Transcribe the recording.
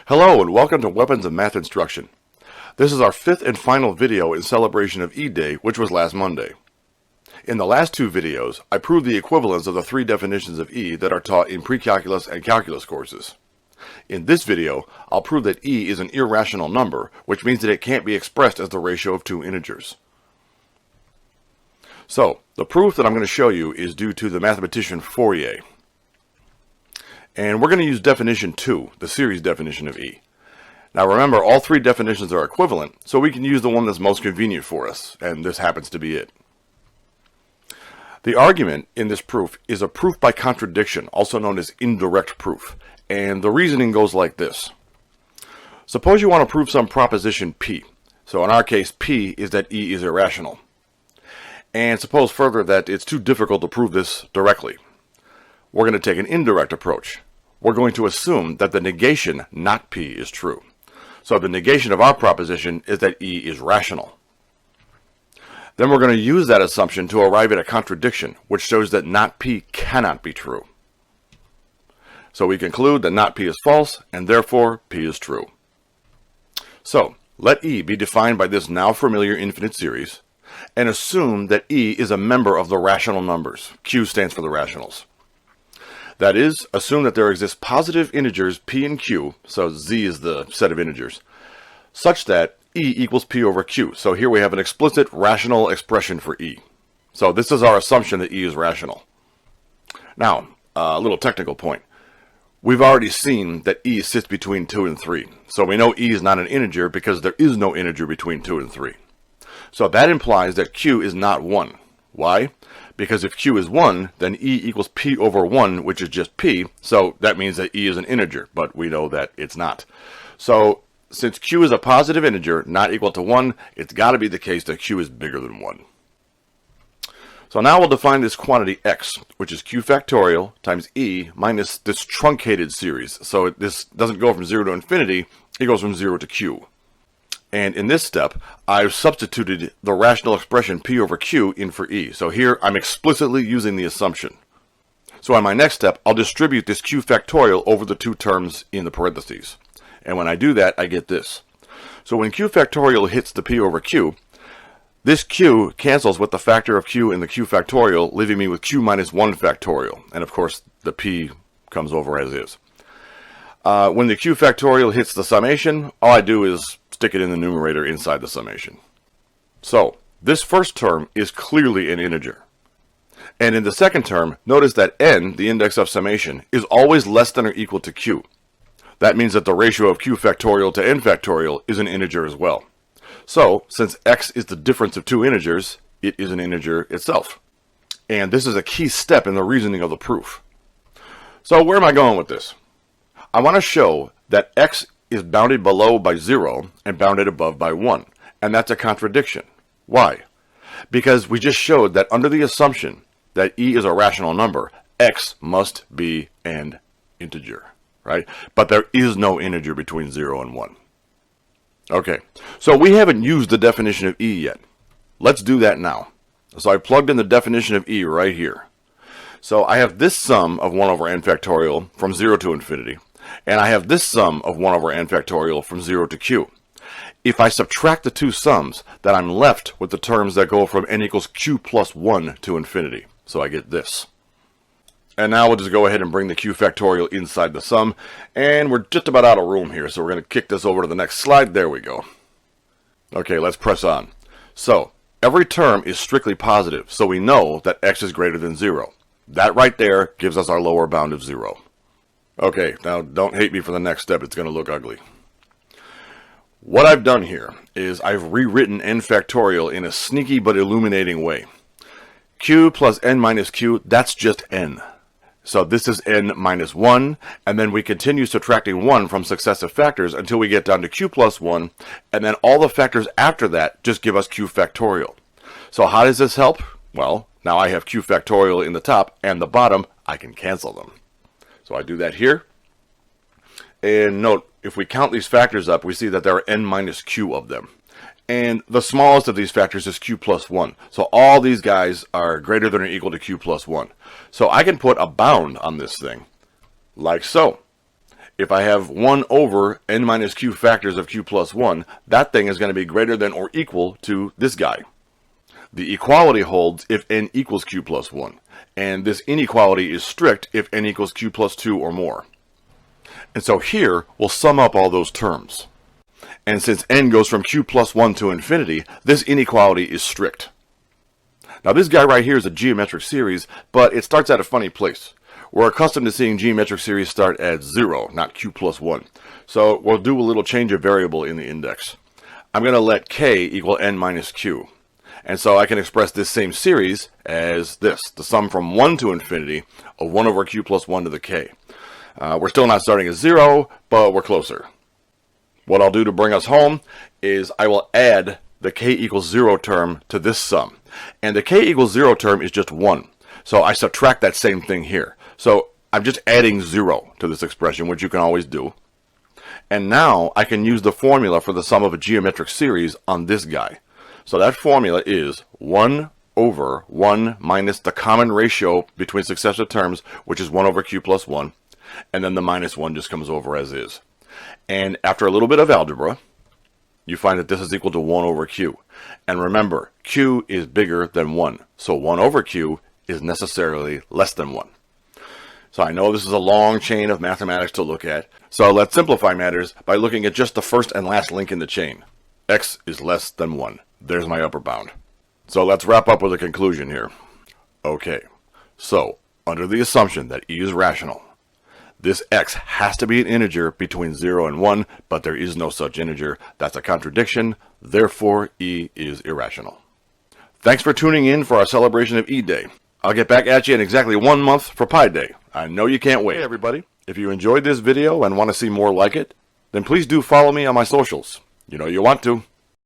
Hello and welcome to Weapons of Math Instruction. This is our fifth and final video in celebration of E-Day, which was last Monday. In the last two videos, I proved the equivalence of the three definitions of E that are taught in pre-calculus and calculus courses. In this video, I'll prove that E is an irrational number, which means that it can't be expressed as the ratio of two integers. So, the proof that I'm going to show you is due to the mathematician Fourier. And we're going to use definition 2, the series definition of E. Now remember, all three definitions are equivalent, so we can use the one that's most convenient for us, and this happens to be it. The argument in this proof is a proof by contradiction, also known as indirect proof, and the reasoning goes like this. Suppose you want to prove some proposition P. So in our case, P is that E is irrational. And suppose further that it's too difficult to prove this directly. We're going to take an indirect approach. We're going to assume that the negation, not P, is true. So the negation of our proposition is that E is rational. Then we're going to use that assumption to arrive at a contradiction, which shows that not P cannot be true. So we conclude that not P is false, and therefore P is true. So let E be defined by this now familiar infinite series, and assume that E is a member of the rational numbers. Q stands for the rationals. That is, assume that there exist positive integers P and Q, so Z is the set of integers, such that E equals P over Q. So here we have an explicit rational expression for E. So this is our assumption that E is rational. Now, a little technical point. We've already seen that E sits between 2 and 3. So we know E is not an integer because there is no integer between 2 and 3. So that implies that Q is not 1. Why? Because if Q is 1, then E equals P over 1, which is just P, so that means that E is an integer, but we know that it's not. So, since Q is a positive integer, not equal to 1, it's got to be the case that Q is bigger than 1. So now we'll define this quantity x, which is Q factorial times E minus this truncated series. So this doesn't go from 0 to infinity, it goes from 0 to Q. And in this step, I've substituted the rational expression P over Q in for E. So here, I'm explicitly using the assumption. So on my next step, I'll distribute this Q factorial over the two terms in the parentheses. And when I do that, I get this. So when Q factorial hits the P over Q, this Q cancels with the factor of Q in the Q factorial, leaving me with Q minus 1 factorial. And of course, the P comes over as is. When the Q factorial hits the summation, all I do is stick it in the numerator inside the summation. So, this first term is clearly an integer. And in the second term, notice that n, the index of summation, is always less than or equal to q. That means that the ratio of q factorial to n factorial is an integer as well. So, since x is the difference of two integers, it is an integer itself. And this is a key step in the reasoning of the proof. So, where am I going with this? I want to show that x is bounded below by 0 and bounded above by 1. And that's a contradiction. Why? Because we just showed that under the assumption that E is a rational number, x must be an integer, right? But there is no integer between 0 and 1. Okay, so we haven't used the definition of E yet. Let's do that now. So I plugged in the definition of E right here. So I have this sum of 1 over n factorial from 0 to infinity. And I have this sum of 1 over n factorial from 0 to q. If I subtract the two sums, then I'm left with the terms that go from n equals q plus 1 to infinity. So I get this. And now we'll just go ahead and bring the q factorial inside the sum. And we're just about out of room here, so we're going to kick this over to the next slide. There we go. Okay, let's press on. So, every term is strictly positive, so we know that x is greater than 0. That right there gives us our lower bound of 0. Okay, now don't hate me for the next step, it's going to look ugly. What I've done here is I've rewritten n factorial in a sneaky but illuminating way. Q plus n minus q, that's just n. So this is n minus 1, and then we continue subtracting 1 from successive factors until we get down to q plus 1, and then all the factors after that just give us q factorial. So how does this help? Well, now I have q factorial in the top and the bottom, I can cancel them. So I do that here, and note, if we count these factors up, we see that there are n minus q of them. And the smallest of these factors is q plus 1. So all these guys are greater than or equal to q plus 1. So I can put a bound on this thing, like so. if I have 1 over n minus q factors of q plus 1, that thing is going to be greater than or equal to this guy. The equality holds if n equals q plus 1, and this inequality is strict if n equals q plus 2 or more. And so here, we'll sum up all those terms. And since n goes from q plus 1 to infinity, this inequality is strict. Now this guy right here is a geometric series, but it starts at a funny place. We're accustomed to seeing geometric series start at 0, not q plus 1. So we'll do a little change of variable in the index. I'm going to let k equal n minus q. And so I can express this same series as this, the sum from 1 to infinity of 1 over q plus 1 to the k. We're still not starting at 0, but we're closer. What I'll do to bring us home is I will add the k equals 0 term to this sum. And the k equals 0 term is just 1. So I subtract that same thing here. So I'm just adding 0 to this expression, which you can always do. And now I can use the formula for the sum of a geometric series on this guy. So that formula is 1 over 1 minus the common ratio between successive terms, which is 1 over q plus 1. And then the minus 1 just comes over as is. And after a little bit of algebra, you find that this is equal to 1 over q. And remember, q is bigger than 1. So 1 over q is necessarily less than 1. So I know this is a long chain of mathematics to look at. So let's simplify matters by looking at just the first and last link in the chain. X is less than 1. There's my upper bound. So let's wrap up with a conclusion here. Okay, so under the assumption that E is rational, this x has to be an integer between 0 and 1, but there is no such integer. That's a contradiction. Therefore, E is irrational. Thanks for tuning in for our celebration of E Day. I'll get back at you in exactly 1 month for Pi Day. I know you can't wait. Hey everybody, if you enjoyed this video and want to see more like it, then please do follow me on my socials. You know you want to.